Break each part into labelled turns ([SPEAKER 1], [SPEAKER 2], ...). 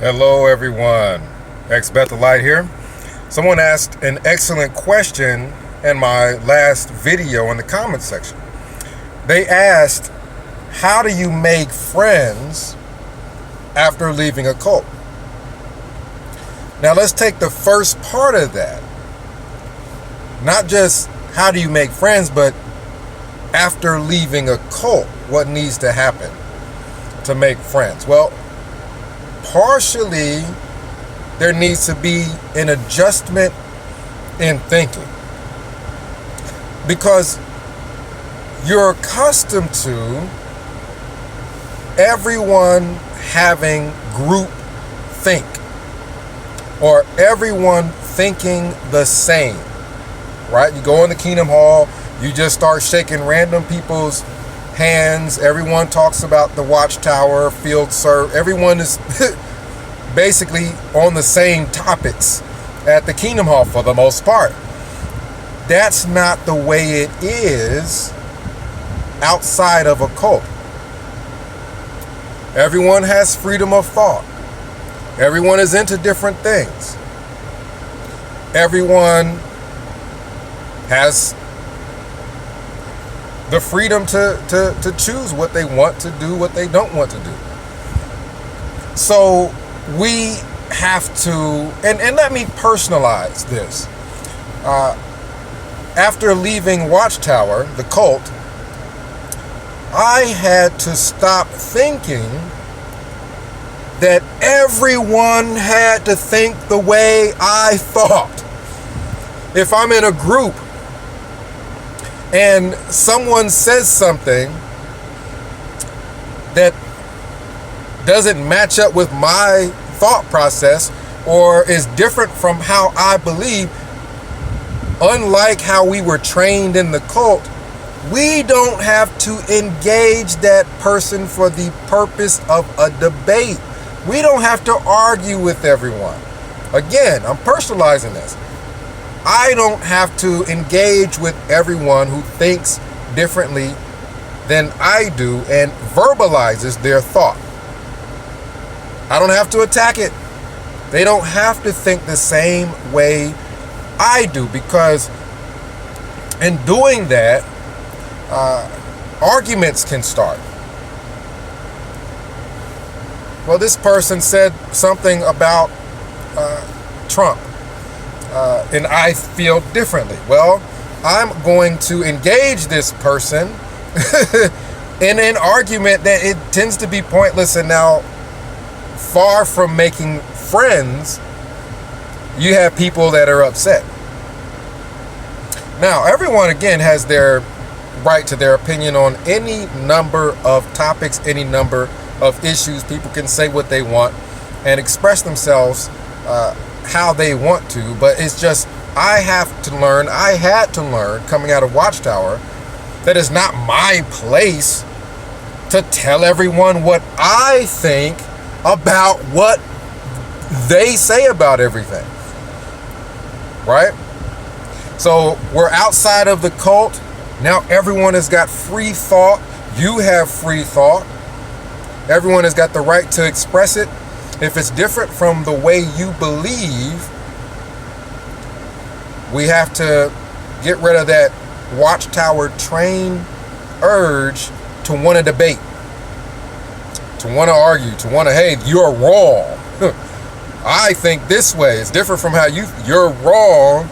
[SPEAKER 1] Hello, everyone. Ex Bethelite here. Someone asked an excellent question in my last video in the comment section. They asked, how do you make friends after leaving a cult? Now, let's take the first part of that. Not just how do you make friends, but after leaving a cult, what needs to happen to make friends? Well, partially, there needs to be an adjustment in thinking, because you're accustomed to everyone having group think, or everyone thinking the same, right? You go in the Kingdom Hall, you just start shaking random people's hands. Everyone talks about the Watchtower, field serve. Everyone is basically on the same topics at the Kingdom Hall for the most part. That's not the way it is outside of a cult. Everyone has freedom of thought. Everyone is into different things. Everyone has the freedom to choose what they want to do, what they don't want to do. So we have to, and let me personalize this. After leaving Watchtower, the cult, I had to stop thinking that everyone had to think the way I thought. If I'm in a group and someone says something that doesn't match up with my thought process or is different from how I believe, unlike how we were trained in the cult, we don't have to engage that person for the purpose of a debate. We don't have to argue with everyone. Again, I'm personalizing this. I don't have to engage with everyone who thinks differently than I do and verbalizes their thought. I don't have to attack it. They don't have to think the same way I do, because in doing that, arguments can start. Well, this person said something about Trump, and I feel differently. Well, I'm going to engage this person in an argument that it tends to be pointless, and now, far from making friends, you have people that are upset. Now, everyone, again, has their right to their opinion on any number of topics, any number of issues. People can say what they want and express themselves how they want to, but it's just, I had to learn coming out of Watchtower that it's not my place to tell everyone what I think about what they say about everything, right? So we're outside of the cult. Now everyone has got free thought. You have free thought. Everyone has got the right to express it. If it's different from the way you believe, we have to get rid of that Watchtower trained urge to want to debate, to want to argue, to want to, hey, you're wrong. I think this way. It's different from how you're wrong.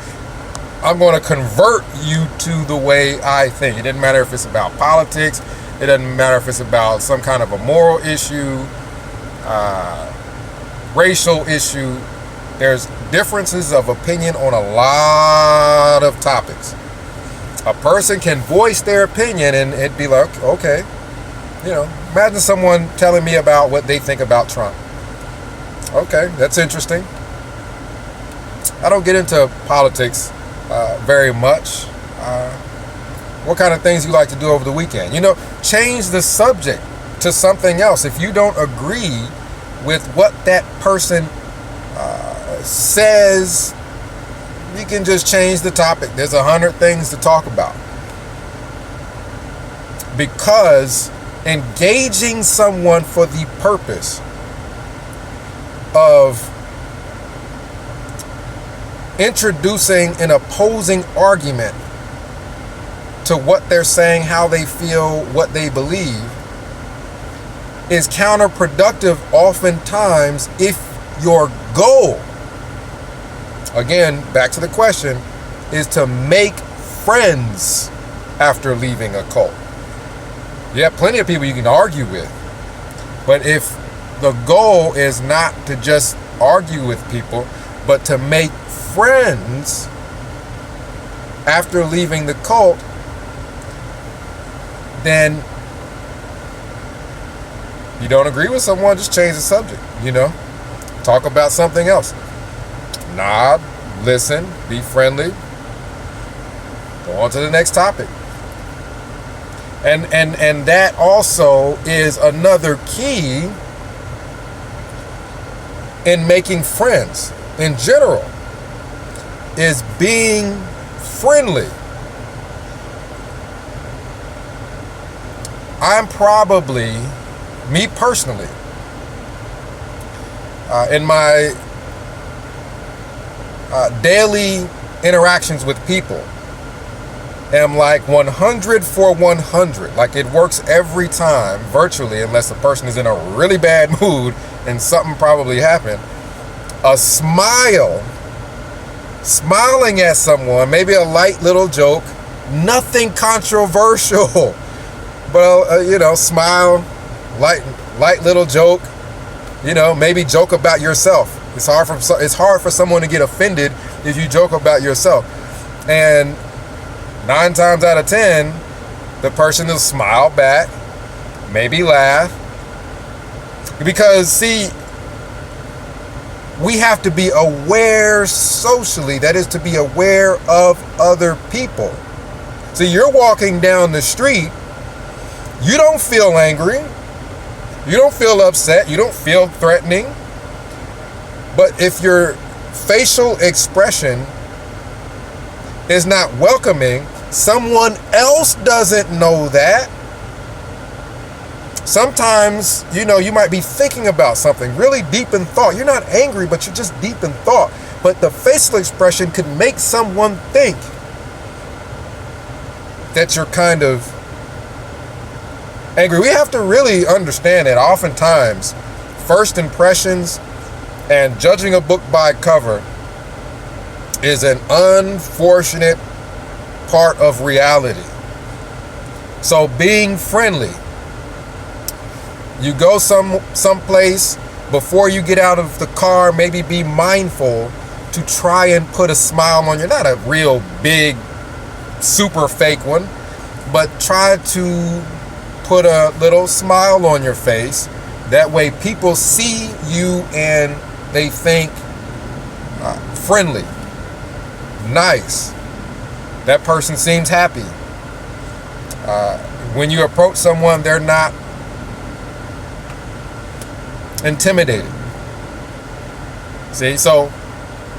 [SPEAKER 1] I'm going to convert you to the way I think. It doesn't matter if it's about politics. It doesn't matter if it's about some kind of a moral issue, racial issue. There's differences of opinion on a lot of topics. A person can voice their opinion and it'd be like, okay, imagine someone telling me about what they think about Trump. Okay, that's interesting. I don't get into politics very much. What kind of things you like to do over the weekend? Change the subject to something else. If you don't agree with what that person says, you can just change the topic. There's 100 things to talk about. Because engaging someone for the purpose of introducing an opposing argument to what they're saying, how they feel, what they believe, is counterproductive oftentimes if your goal, again, back to the question, is to make friends after leaving a cult. You have plenty of people you can argue with, but if the goal is not to just argue with people, but to make friends after leaving the cult, then you don't agree with someone, just change the subject, talk about something else. Nod, listen, be friendly, go on to the next topic. And that also is another key in making friends in general, is being friendly. I'm probably, me personally, in my daily interactions with people, am like 100 for 100. Like, it works every time, virtually, unless the person is in a really bad mood and something probably happened. A smile, smiling at someone, maybe a light little joke, nothing controversial, but smile, light little joke, maybe joke about yourself. It's hard for someone to get offended if you joke about yourself. And 9 times out of 10, the person will smile back, maybe laugh. Because, see, we have to be aware socially, that is, to be aware of other people. So you're walking down the street, you don't feel angry, you don't feel upset, you don't feel threatening. But if your facial expression is not welcoming, someone else doesn't know that. Sometimes, you might be thinking about something really deep in thought. You're not angry, but you're just deep in thought. But the facial expression could make someone think that you're kind of angry. We have to really understand that oftentimes first impressions and judging a book by cover is an unfortunate part of reality. So being friendly, you go someplace, before you get out of the car, maybe be mindful to try and put a smile on you. Not a real big, super fake one, but try to put a little smile on your face. That way people see you and they think friendly, nice. That person seems happy. When you approach someone, they're not intimidated. See, so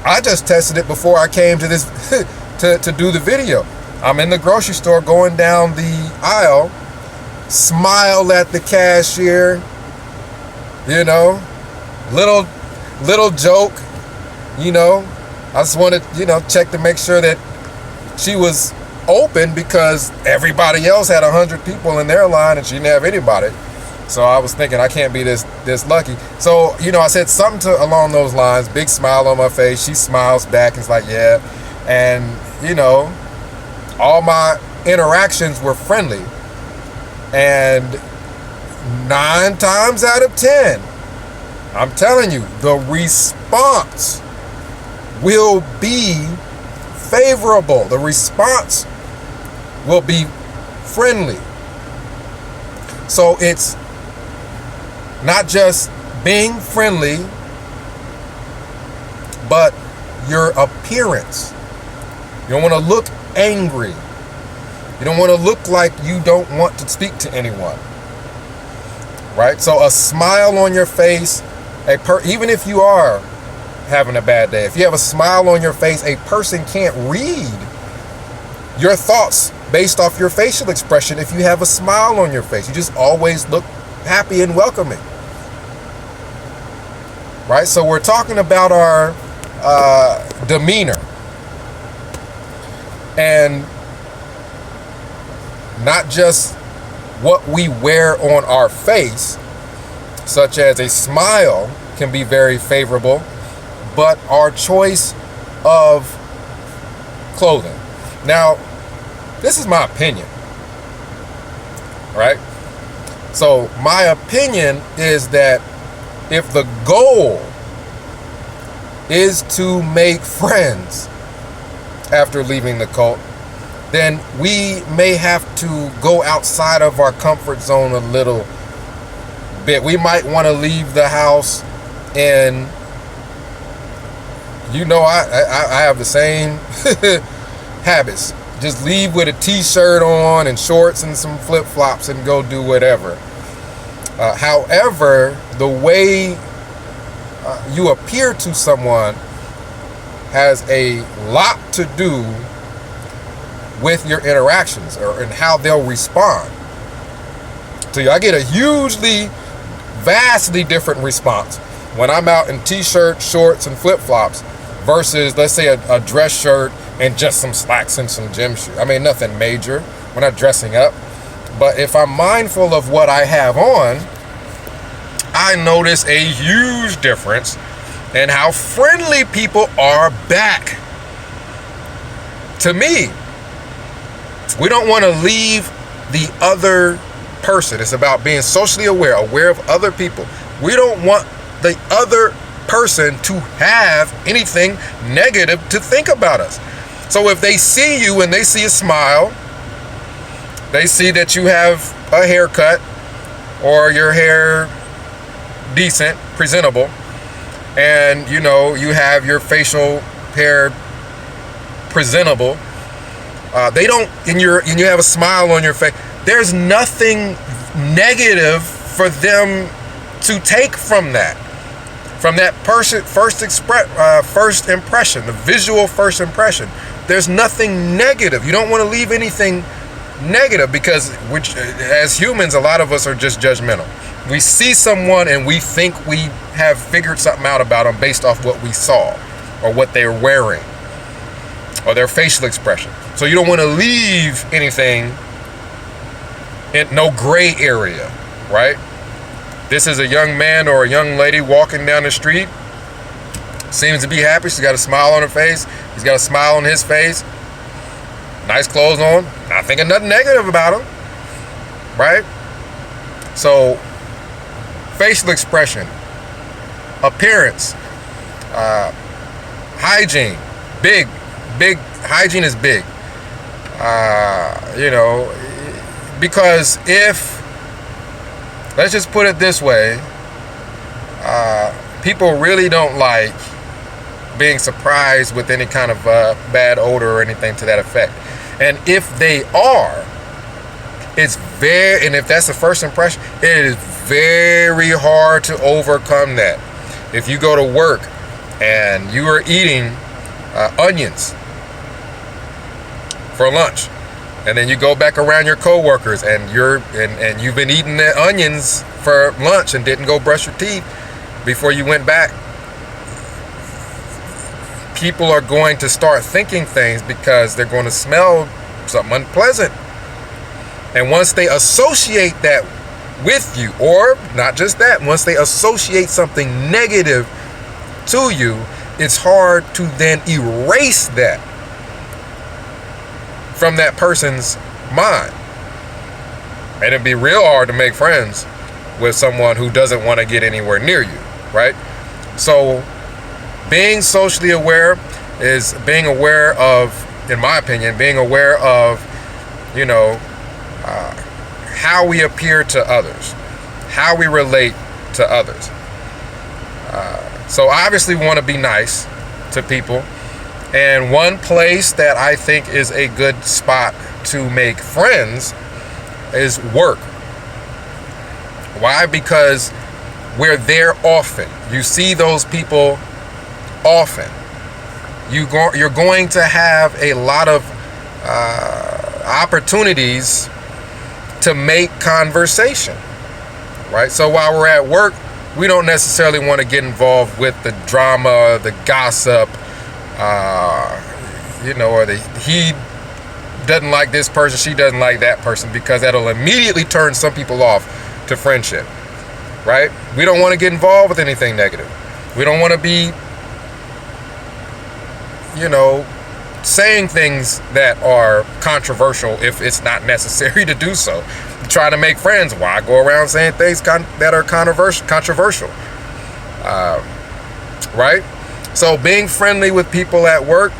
[SPEAKER 1] I just tested it before I came to this to do the video. I'm in the grocery store going down the aisle, smile at the cashier, little joke, I just wanted, check to make sure that she was open, because everybody else had 100 people in their line and she didn't have anybody. So I was thinking, I can't be this lucky. So, I said something along those lines, big smile on my face. She smiles back and is like, yeah. And, all my interactions were friendly. And 9 times out of 10, I'm telling you, the response will be favorable. The response will be friendly. So it's not just being friendly, but your appearance. You don't want to look angry. You don't want to look like you don't want to speak to anyone. Right? So a smile on your face, even if you are having a bad day, if you have a smile on your face, a person can't read your thoughts based off your facial expression. If you have a smile on your face, you just always look happy and welcoming. right? So we're talking about our demeanor, and not just what we wear on our face, such as a smile can be very favorable, but our choice of clothing. Now, this is my opinion, right? So my opinion is that if the goal is to make friends after leaving the cult, then we may have to go outside of our comfort zone a little bit. We might want to leave the house and, I have the same habits. Just leave with a t-shirt on and shorts and some flip-flops and go do whatever. However, the way you appear to someone has a lot to do with your interactions and how they'll respond to you. I get a vastly different response when I'm out in t-shirt, shorts, and flip-flops versus, let's say, a dress shirt and just some slacks and some gym shoes. I mean, nothing major. We're not dressing up. But if I'm mindful of what I have on, I notice a huge difference in how friendly people are back to me. We don't want to leave the other person. It's about being socially aware of other people. We don't want the other person to have anything negative to think about us. So if they see you and they see a smile, they see that you have a haircut or your hair decent, presentable, and you have your facial hair presentable, they don't, and you have a smile on your face, there's nothing negative for them to take from that person first impression, the visual first impression. There's nothing negative. You don't want to leave anything negative because as humans, a lot of us are just judgmental. We see someone and we think we have figured something out about them based off what we saw or what they're wearing or their facial expression. So you don't want to leave anything in no gray area, right? This is a young man or a young lady walking down the street. Seems to be happy. She's got a smile on her face. He's got a smile on his face. Nice clothes on. Not thinking nothing negative about him, right? So, facial expression, appearance, hygiene, big. Hygiene is big. Because let's just put it this way, people really don't like being surprised with any kind of bad odor or anything to that effect. And if they are, and if that's the first impression, it is very hard to overcome that. If you go to work and you are eating onions for lunch, and then you go back around your coworkers and you've been eating the onions for lunch and didn't go brush your teeth before you went back, people are going to start thinking things because they're going to smell something unpleasant. And once they associate that with you, or not just that, once they associate something negative to you, it's hard to then erase that from that person's mind. And it'd be real hard to make friends with someone who doesn't want to get anywhere near you, right? So being socially aware is being aware of, in my opinion, being aware of, how we appear to others, how we relate to others. So obviously we want to be nice to people. And one place that I think is a good spot to make friends is work. Why? Because we're there often. You see those people often. You're going to have a lot of opportunities to make conversation, right? So while we're at work, we don't necessarily want to get involved with the drama, the gossip, or he doesn't like this person, she doesn't like that person, because that'll immediately turn some people off to friendship, right? We don't want to get involved with anything negative. We don't want to be, saying things that are controversial if it's not necessary to do so. Try to make friends. Why go around saying things that are controversial? Right? So being friendly with people at work.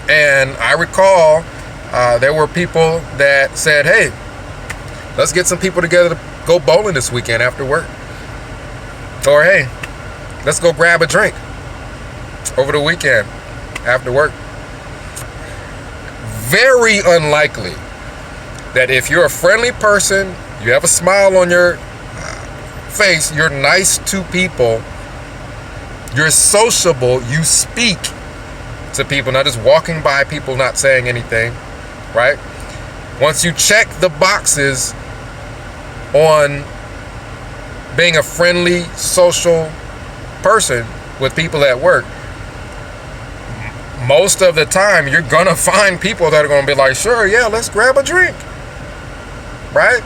[SPEAKER 1] And I recall there were people that said, hey, let's get some people together to go bowling this weekend after work. Or, hey, let's go grab a drink over the weekend after work. Very unlikely that if you're a friendly person, you have a smile on your face, you're nice to people, you're sociable, you speak to people, not just walking by people, not saying anything, right? Once you check the boxes on being a friendly, social person with people at work, most of the time you're gonna find people that are gonna be like, sure, yeah, let's grab a drink, right?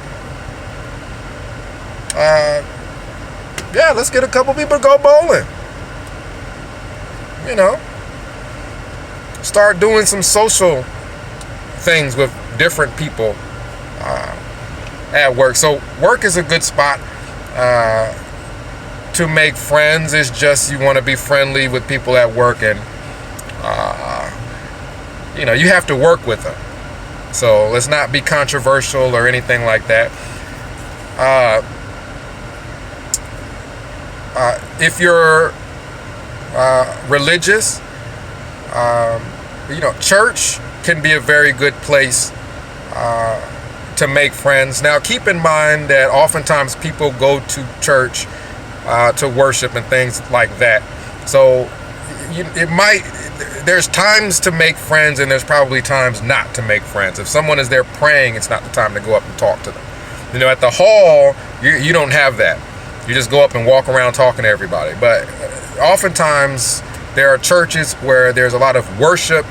[SPEAKER 1] Yeah, let's get a couple people to go bowling. Start doing some social things with different people at work. So work is a good spot to make friends. It's just you want to be friendly with people at work, and you have to work with them. So let's not be controversial or anything like that. If you're religious, church can be a very good place to make friends. Now, keep in mind that oftentimes people go to church to worship and things like that. So there's times to make friends, and there's probably times not to make friends. If someone is there praying, it's not the time to go up and talk to them. At the hall, you don't have that. You just go up and walk around talking to everybody. But oftentimes there are churches where there's a lot of worship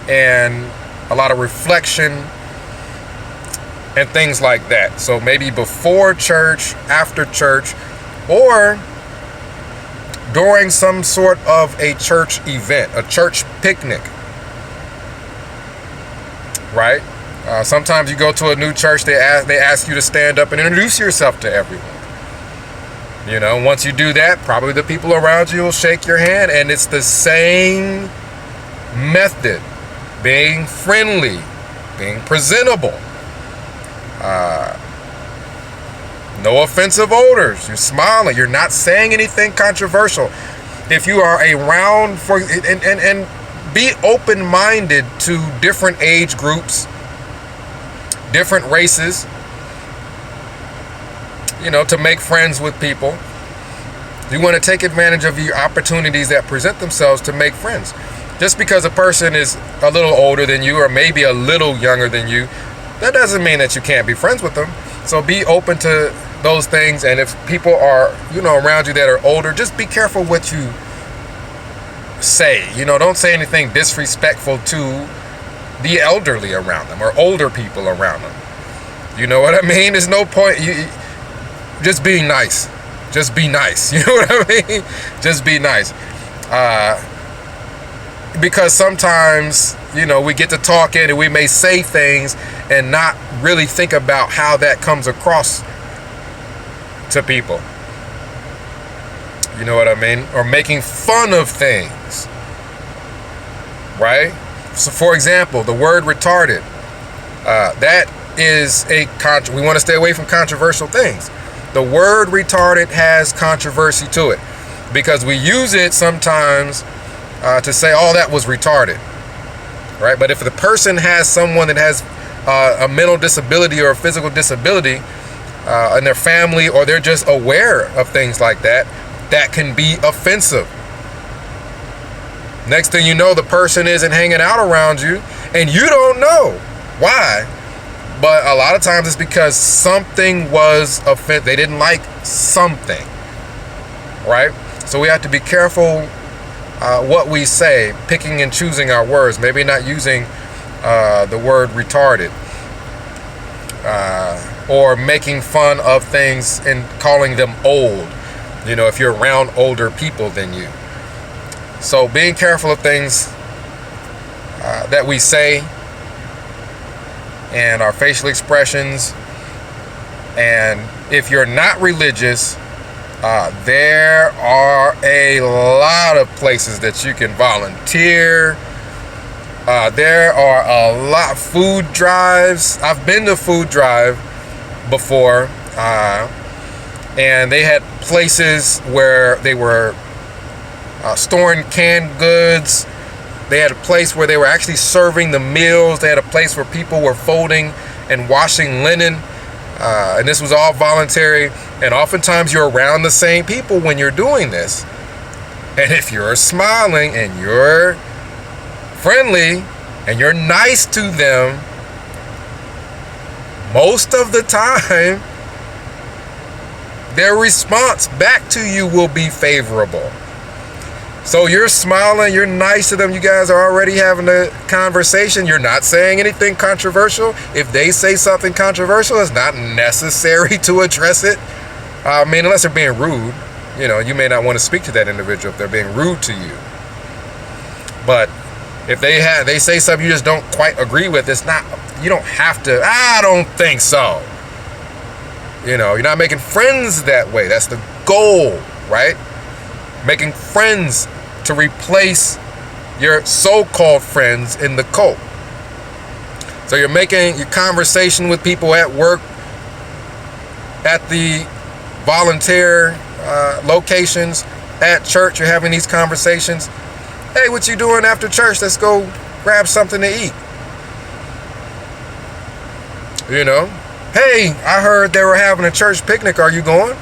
[SPEAKER 1] and a lot of reflection and things like that. So maybe before church, after church, or during some sort of a church event, a church picnic, right? Sometimes you go to a new church, they ask you to stand up and introduce yourself to everyone. Once you do that, probably the people around you will shake your hand, and it's the same method. Being friendly, being presentable, no offensive odors, you're smiling, you're not saying anything controversial. If you are around and be open-minded to different age groups, different races, to make friends with people. You want to take advantage of your opportunities that present themselves to make friends. Just because a person is a little older than you or maybe a little younger than you, that doesn't mean that you can't be friends with them. So be open to those things. And if people are, around you that are older, just be careful what you say. Don't say anything disrespectful to the elderly around them or older people around them. You know what I mean? There's no point. Just be nice. Just be nice. You know what I mean? Just be nice. Because sometimes, we get to talking and we may say things and not really think about how that comes across to people. You know what I mean? Or making fun of things. Right? So, for example, the word retarded. That is we want to stay away from controversial things. The word retarded has controversy to it because we use it sometimes to say, oh, that was retarded, right? But if the person has someone that has a mental disability or a physical disability in their family, or they're just aware of things like that, that can be offensive. Next thing you know, the person isn't hanging out around you, and you don't know why, But a lot of times it's because something was offensive. They didn't like something, right? So we have to be careful what we say, picking and choosing our words. Maybe not using the word retarded, or making fun of things and calling them old, if you're around older people than you. So being careful of things that we say, and our facial expressions. And if you're not religious, there are a lot of places that you can volunteer. There are a lot of food drives. I've been to food drive before, and they had places where they were storing canned goods. They had a place where they were actually serving the meals. They had a place where people were folding and washing linen. And this was all voluntary. And oftentimes you're around the same people when you're doing this. And if you're smiling and you're friendly and you're nice to them, most of the time, their response back to you will be favorable. So you're smiling, you're nice to them, you guys are already having a conversation, you're not saying anything controversial. If they say something controversial, it's not necessary to address it. Unless they're being rude, you may not want to speak to that individual if they're being rude to you. But if they say something you just don't quite agree with, you don't have to, I don't think so. You're not making friends that way. That's the goal, right? Making friends to replace your so-called friends in the cult. So you're making your conversation with people at work, at the volunteer locations, at church. You're having these conversations. Hey, what you doing after church? Let's go grab something to eat. Hey, I heard they were having a church picnic. Are you going?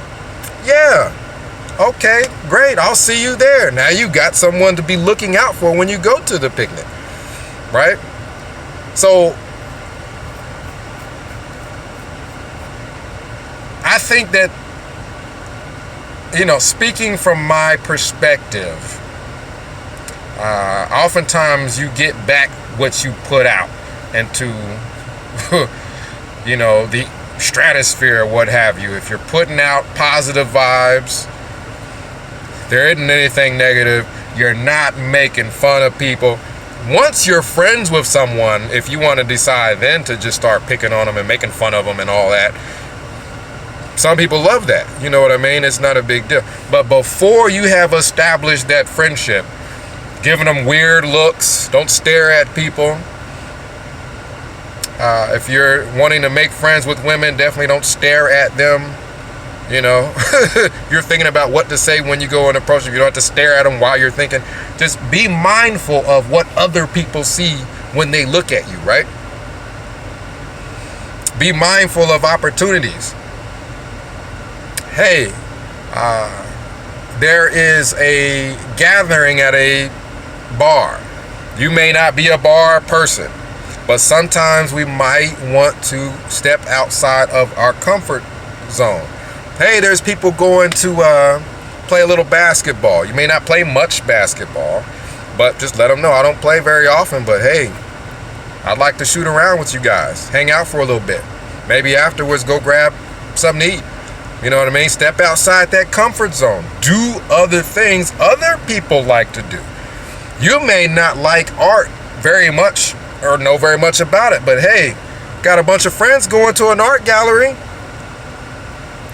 [SPEAKER 1] Yeah. Okay, great. I'll see you there. Now you got someone to be looking out for when you go to the picnic, right? So I think that, speaking from my perspective, oftentimes you get back what you put out into, the stratosphere or what have you. If you're putting out positive vibes, there isn't anything negative. You're not making fun of people. Once you're friends with someone, if you want to decide then to just start picking on them and making fun of them and all that, some people love that. You know what I mean? It's not a big deal. But before you have established that friendship, giving them weird looks, don't stare at people. If you're wanting to make friends with women, definitely don't stare at them. You're thinking about what to say when you go and approach them. You don't have to stare at them while you're thinking. Just be mindful of what other people see when they look at you, right? Be mindful of opportunities. Hey, there is a gathering at a bar. You may not be a bar person, but sometimes we might want to step outside of our comfort zone. Hey, there's people going to play a little basketball. You may not play much basketball, but just let them know I don't play very often, but hey, I'd like to shoot around with you guys, hang out for a little bit. Maybe afterwards go grab something to eat. You know what I mean? Step outside that comfort zone. Do other things other people like to do. You may not like art very much or know very much about it, but hey, got a bunch of friends going to an art gallery.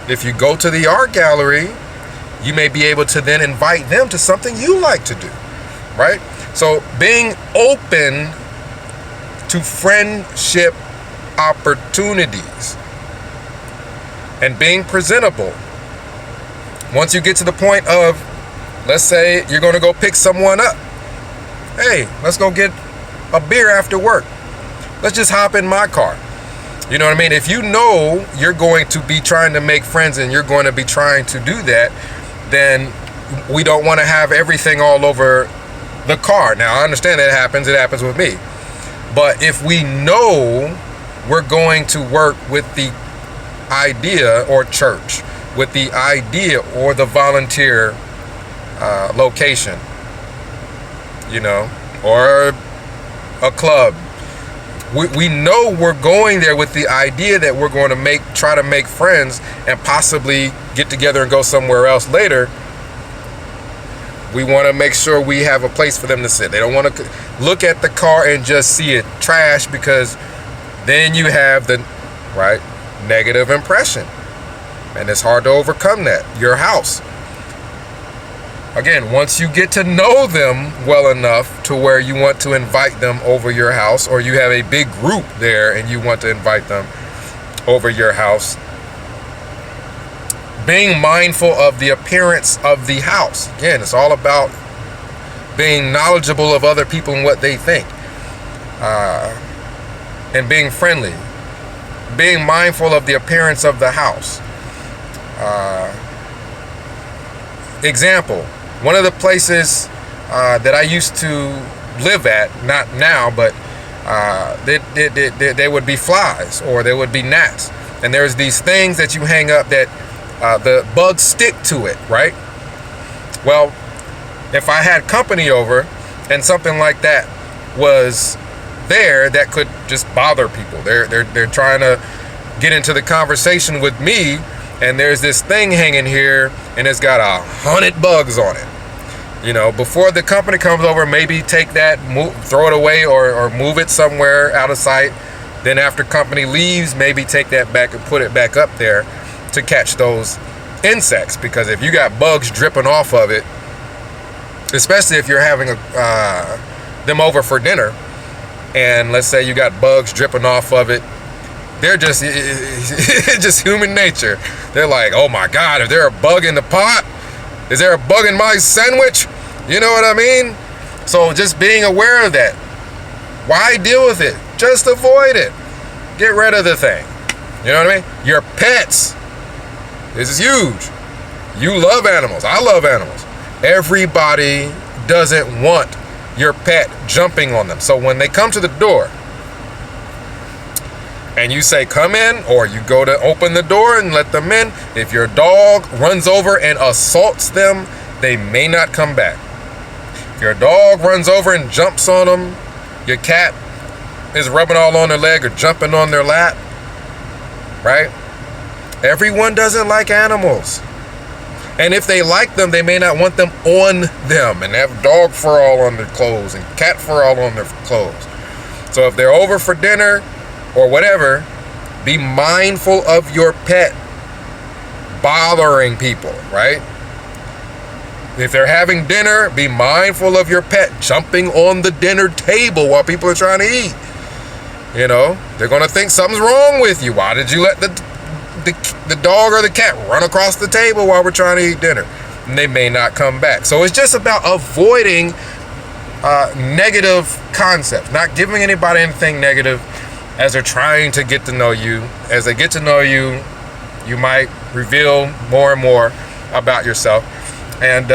[SPEAKER 1] If you go to the art gallery, you may be able to then invite them to something you like to do, right? So being open to friendship opportunities and being presentable. Once you get to the point of, let's say you're going to go pick someone up. Hey, let's go get a beer after work. Let's just hop in my car. You know what I mean? If you know you're going to be trying to make friends and you're going to be trying to do that, then we don't want to have everything all over the car. Now, I understand that it happens with me. But if we know we're going to work with the idea, or church, with the idea or the volunteer location, or a club. We know we're going there with the idea that we're going to try to make friends and possibly get together and go somewhere else later. We want to make sure we have a place for them to sit. They don't want to look at the car and just see it trash, because then you have the negative impression, and it's hard to overcome that. Your house. Again, once you get to know them well enough to where you want to invite them over your house, or you have a big group there and you want to invite them over your house, being mindful of the appearance of the house. Again, it's all about being knowledgeable of other people and what they think, and being friendly, being mindful of the appearance of the house. Example, one of the places that I used to live at, not now, but there would be flies, or there would be gnats, and there's these things that you hang up that the bugs stick to it, right? Well, if I had company over and something like that was there that could just bother people, they're trying to get into the conversation with me, and there's this thing hanging here and it's got 100 bugs on it. Before the company comes over, maybe take that, throw it away, or move it somewhere out of sight. Then after company leaves, maybe take that back and put it back up there to catch those insects. Because if you got bugs dripping off of it, especially if you're having them over for dinner, and let's say you got bugs dripping off of it, they're just just human nature. They're like, oh my God, is there a bug in the pot? Is there a bug in my sandwich? You know what I mean? So just being aware of that. Why deal with it? Just avoid it. Get rid of the thing. You know what I mean? Your pets. This is huge. You love animals. I love animals. Everybody doesn't want your pet jumping on them. So when they come to the door and you say, come in, or you go to open the door and let them in, if your dog runs over and assaults them, they may not come back. If your dog runs over and jumps on them, your cat is rubbing all on their leg or jumping on their lap, right? Everyone doesn't like animals. And if they like them, they may not want them on them and have dog fur all on their clothes and cat fur all on their clothes. So if they're over for dinner or whatever, be mindful of your pet bothering people, right? If they're having dinner, be mindful of your pet jumping on the dinner table while people are trying to eat. They're going to think something's wrong with you. Why did you let the dog or the cat run across the table while we're trying to eat dinner? And they may not come back. So it's just about avoiding negative concepts, not giving anybody anything negative as they're trying to get to know you. As they get to know you, you might reveal more and more about yourself. And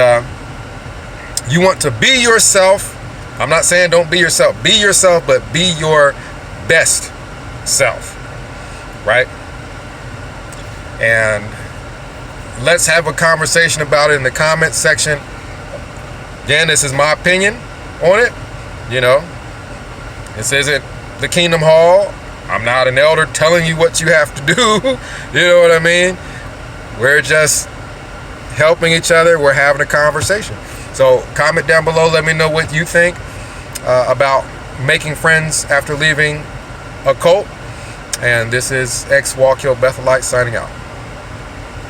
[SPEAKER 1] you want to be yourself. I'm not saying don't be yourself. Be yourself, but be your best self, right? And let's have a conversation about it in the comments section. Again, this is my opinion on it. This isn't the Kingdom Hall. I'm not an elder telling you what you have to do. You know what I mean? We're just helping each other. We're having a conversation. So comment down below. Let me know what you think about making friends after leaving a cult. And this is X Walk Hill Bethelite signing out.